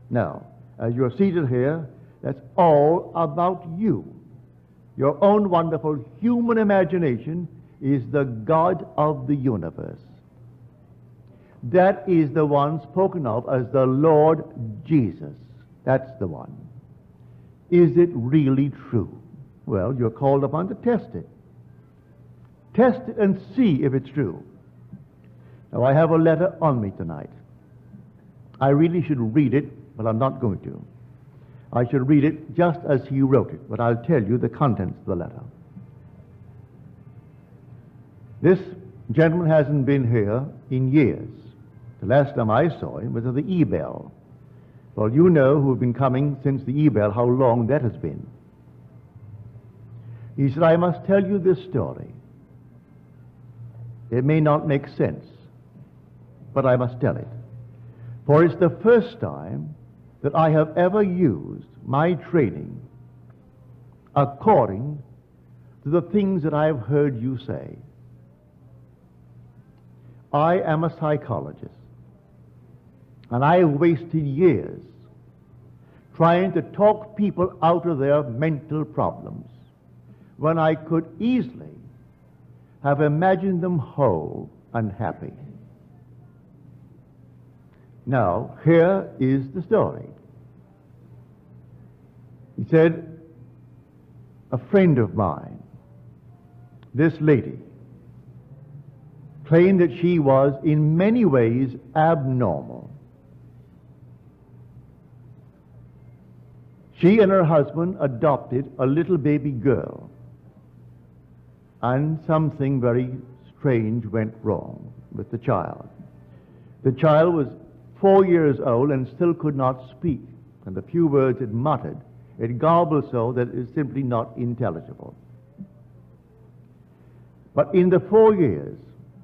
Now, as you're seated here, that's all about you. Your own wonderful human imagination is the God of the universe. That is the one spoken of as the Lord Jesus. That's the one. Is it really true? Well, you're called upon to test it. Test it and see if it's true. Now, I have a letter on me tonight. I really should read it, but I'm not going to. I should read it just as he wrote it, but I'll tell you the contents of the letter. This gentleman hasn't been here in years. The last time I saw him was at the E-Bell. Well, you know who have been coming since the E-Bell, how long that has been. He said, I must tell you this story. It may not make sense, but I must tell it. For it's the first time that I have ever used my training according to the things that I have heard you say. I am a psychologist, and I have wasted years trying to talk people out of their mental problems when I could easily have imagined them whole and happy. Now, here is the story. He said, a friend of mine, this lady, claimed that she was in many ways abnormal. She and her husband adopted a little baby girl, and something very strange went wrong with the child. The child was 4 years old and still could not speak, and the few words it muttered, it garbled so that it is simply not intelligible. But in the 4 years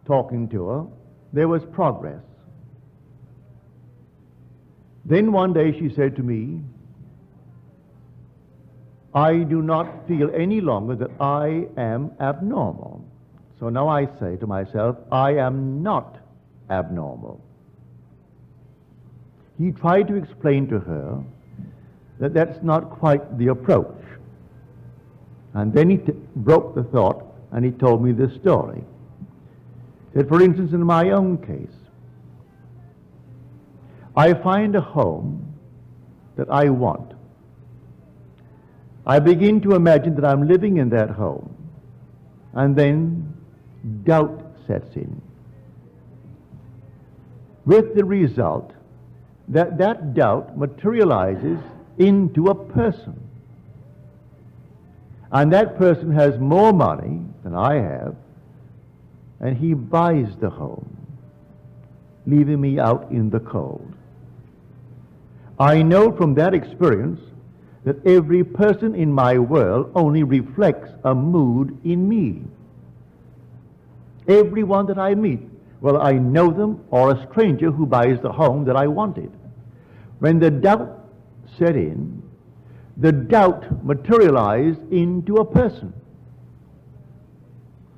talking to her, there was progress. Then one day she said to me, I do not feel any longer that I am abnormal. So now I say to myself, I am not abnormal. He tried to explain to her that that's not quite the approach. And then he broke the thought and he told me this story. He said, for instance, in my own case, I find a home that I want. I begin to imagine that I'm living in that home, and then doubt sets in, with the result that that doubt materializes into a person. And that person has more money than I have, and he buys the home, leaving me out in the cold. I know from that experience that every person in my world only reflects a mood in me. Everyone that I meet, whether I know them or a stranger who buys the home that I wanted. When the doubt set in, the doubt materialized into a person.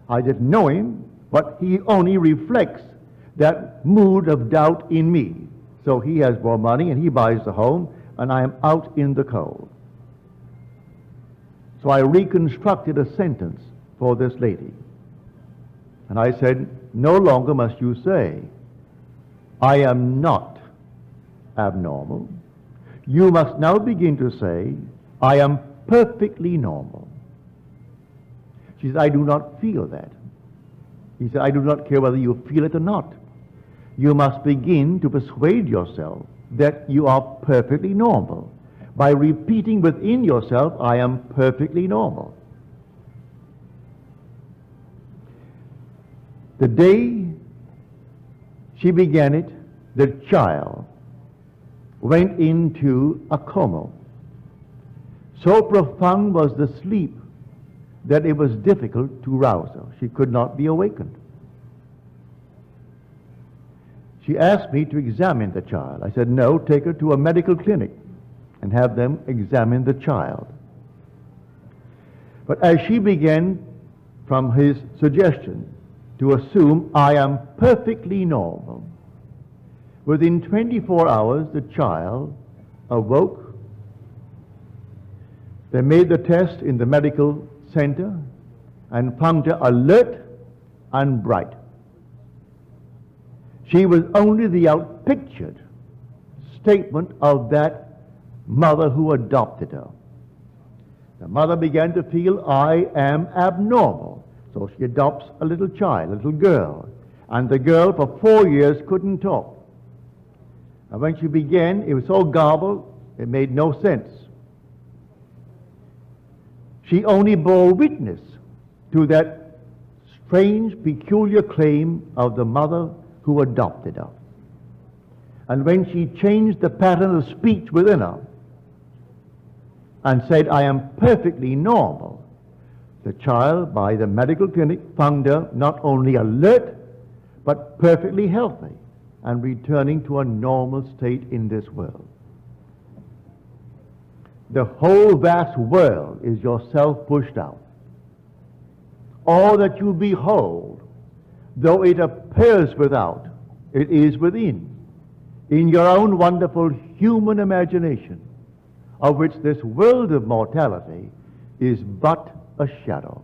I didn't know him, but he only reflects that mood of doubt in me. So he has more money and he buys the home, and I am out in the cold. So I reconstructed a sentence for this lady. And I said, no longer must you say, I am not abnormal. You must now begin to say, I am perfectly normal. She said, I do not feel that. He said, I do not care whether you feel it or not. You must begin to persuade yourself that you are perfectly normal by repeating within yourself, I am perfectly normal. The day she began it, the child went into a coma. So profound was the sleep that it was difficult to rouse her. She could not be awakened. She asked me to examine the child. I said, no, take her to a medical clinic and have them examine the child. But as she began, from his suggestion, to assume I am perfectly normal, within 24 hours the child awoke. They made the test in the medical center and found her alert and bright. She was only the outpictured statement of that mother who adopted her. The mother began to feel, I am abnormal. So she adopts a little child, a little girl. And the girl for 4 years couldn't talk. And when she began, it was so garbled, it made no sense. She only bore witness to that strange, peculiar claim of the mother who adopted her. And when she changed the pattern of speech within her and said, I am perfectly normal, the child, by the medical clinic, found her not only alert, but perfectly healthy and returning to a normal state in this world. The whole vast world is yourself pushed out. All that you behold, though it appears without, it is within, in your own wonderful human imagination, of which this world of mortality is but a shadow.